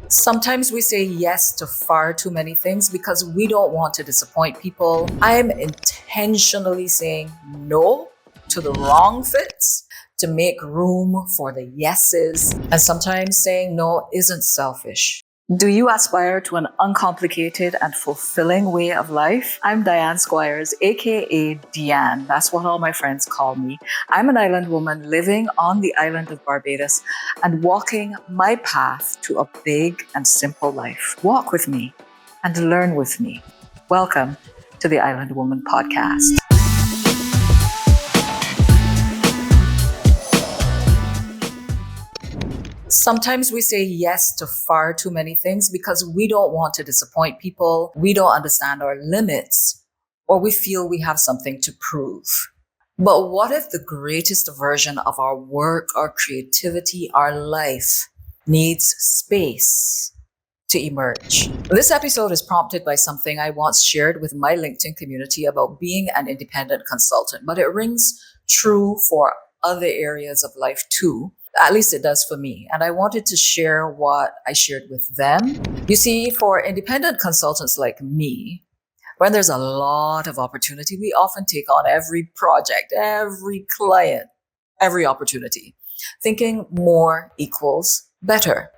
Sometimes we say yes to far too many things because we don't want to disappoint people. I am intentionally saying no to the wrong fits to make room for the yeses. And sometimes saying no isn't selfish. Do you aspire to an uncomplicated and fulfilling way of life? I'm Diane Squires, aka Deanne. That's what all my friends call me. I'm an island woman living on the island of Barbados and walking my path to a big and simple life. Walk with me and learn with me. Welcome to the Island Woman Podcast. Sometimes we say yes to far too many things because we don't want to disappoint people, we don't understand our limits, or we feel we have something to prove. But what if the greatest version of our work, our creativity, our life needs space to emerge? This episode is prompted by something I once shared with my LinkedIn community about being an independent consultant, but it rings true for other areas of life too. At least it does for me. And I wanted to share what I shared with them. You see, for independent consultants like me, when there's a lot of opportunity, we often take on every project, every client, every opportunity, thinking more equals better.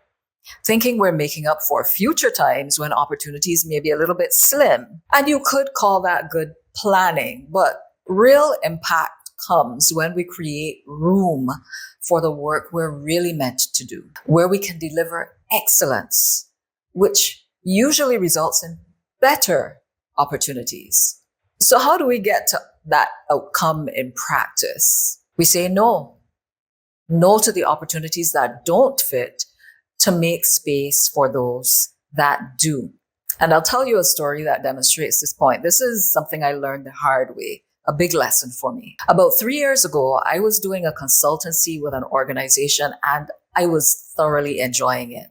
Thinking we're making up for future times when opportunities may be a little bit slim. And you could call that good planning, but real impact comes when we create room for the work we're really meant to do, where we can deliver excellence, which usually results in better opportunities. So how do we get to that outcome in practice? We say no to the opportunities that don't fit to make space for those that do. And I'll tell you a story that demonstrates this point. This is something I learned the hard way. A big lesson for me. About 3 years ago, I was doing a consultancy with an organization and I was thoroughly enjoying it.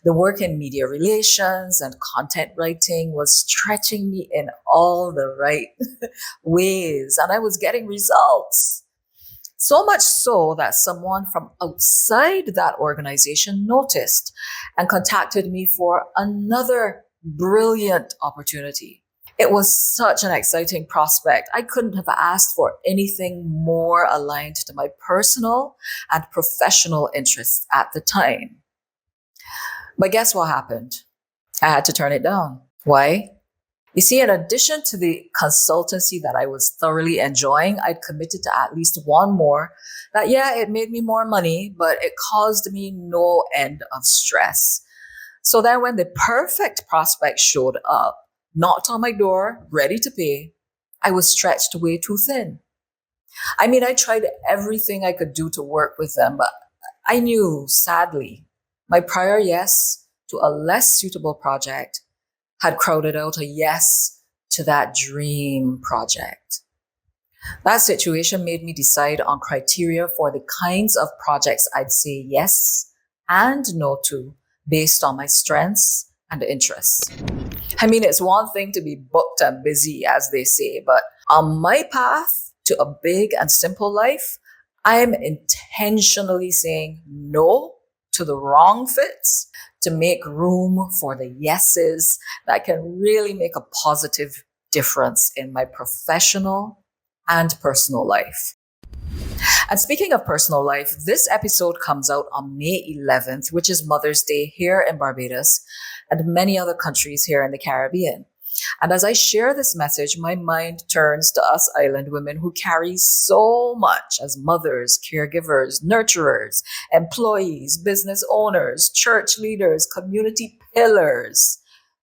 The work in media relations and content writing was stretching me in all the right ways and I was getting results. So much so that someone from outside that organization noticed and contacted me for another brilliant opportunity. It was such an exciting prospect. I couldn't have asked for anything more aligned to my personal and professional interests at the time. But guess what happened? I had to turn it down. Why? You see, in addition to the consultancy that I was thoroughly enjoying, I'd committed to at least one more that, it made me more money, but it caused me no end of stress. So then when the perfect prospect showed up, knocked on my door, ready to pay, I was stretched way too thin. I tried everything I could do to work with them, but I knew, sadly, my prior yes to a less suitable project had crowded out a yes to that dream project. That situation made me decide on criteria for the kinds of projects I'd say yes and no to based on my strengths and interests. It's one thing to be booked and busy, as they say, but on my path to a big and simple life, I am intentionally saying no to the wrong fits to make room for the yeses that can really make a positive difference in my professional and personal life. And speaking of personal life, this episode comes out on May 11th, which is Mother's Day here in Barbados and many other countries here in the Caribbean. And as I share this message, my mind turns to us island women who carry so much as mothers, caregivers, nurturers, employees, business owners, church leaders, community pillars,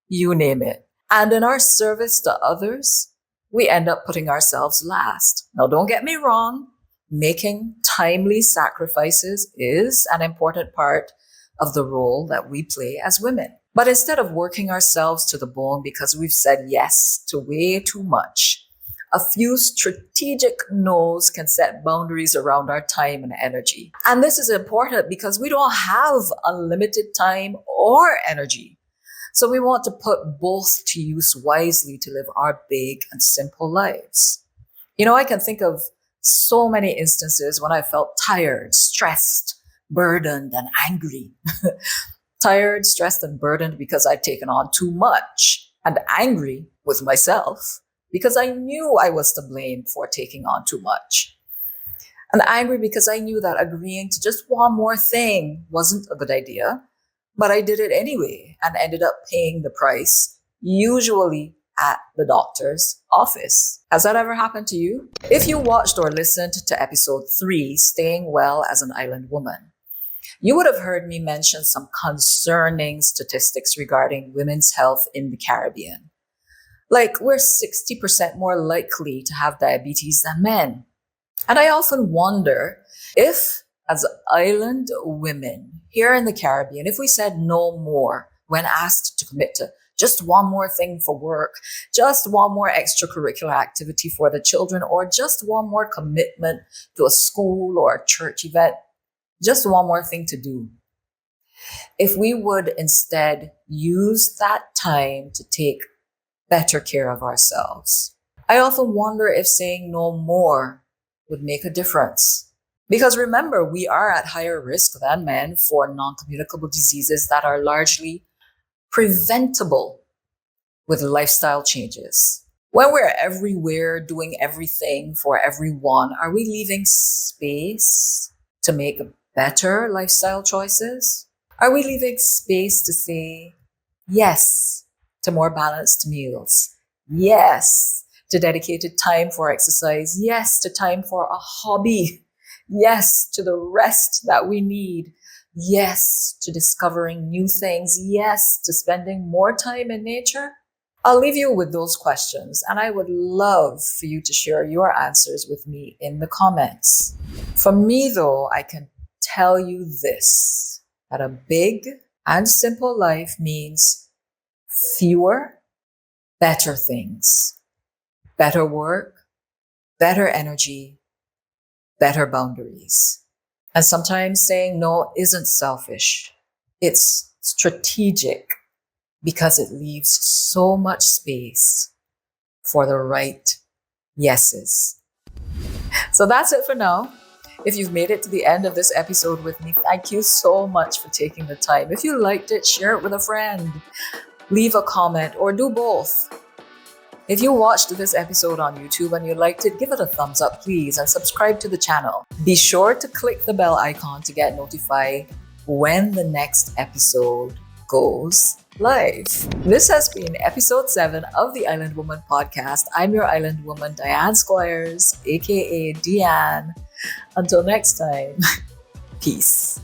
you name it. And in our service to others, we end up putting ourselves last. Now, don't get me wrong. Making timely sacrifices is an important part of the role that we play as women. But instead of working ourselves to the bone because we've said yes to way too much, a few strategic no's can set boundaries around our time and energy. And this is important because we don't have unlimited time or energy. So we want to put both to use wisely to live our big and simple lives. I can think of so many instances when I felt tired, stressed, burdened, and angry. tired, stressed, and burdened because I'd taken on too much, and angry with myself because I knew I was to blame for taking on too much. And angry because I knew that agreeing to just one more thing wasn't a good idea, but I did it anyway and ended up paying the price, usually at the doctor's office. Has that ever happened to you? If you watched or listened to episode 3, Staying Well as an Island Woman, you would have heard me mention some concerning statistics regarding women's health in the Caribbean. Like, we're 60% more likely to have diabetes than men. And I often wonder if, as island women here in the Caribbean, if we said no more when asked to commit to just one more thing for work, just one more extracurricular activity for the children, or just one more commitment to a school or a church event, just one more thing to do. If we would instead use that time to take better care of ourselves. I often wonder if saying no more would make a difference. Because remember, we are at higher risk than men for non-communicable diseases that are largely preventable with lifestyle changes. When we're everywhere doing everything for everyone, are we leaving space to make better lifestyle choices? Are we leaving space to say yes to more balanced meals? Yes to dedicated time for exercise? Yes to time for a hobby? Yes to the rest that we need? Yes to discovering new things? Yes to spending more time in nature? I'll leave you with those questions, and I would love for you to share your answers with me in the comments. For me, though, I can tell you this, that a big and simple life means fewer, better things, better work, better energy, better boundaries. And sometimes saying no isn't selfish. It's strategic because it leaves so much space for the right yeses. So that's it for now. If you've made it to the end of this episode with me, thank you so much for taking the time. If you liked it, share it with a friend, leave a comment, or do both. If you watched this episode on YouTube and you liked it, give it a thumbs up, please, and subscribe to the channel. Be sure to click the bell icon to get notified when the next episode goes live. This has been episode 7 of the Island Woman podcast. I'm your Island Woman, Diane Squires, aka Deanne. Until next time, peace.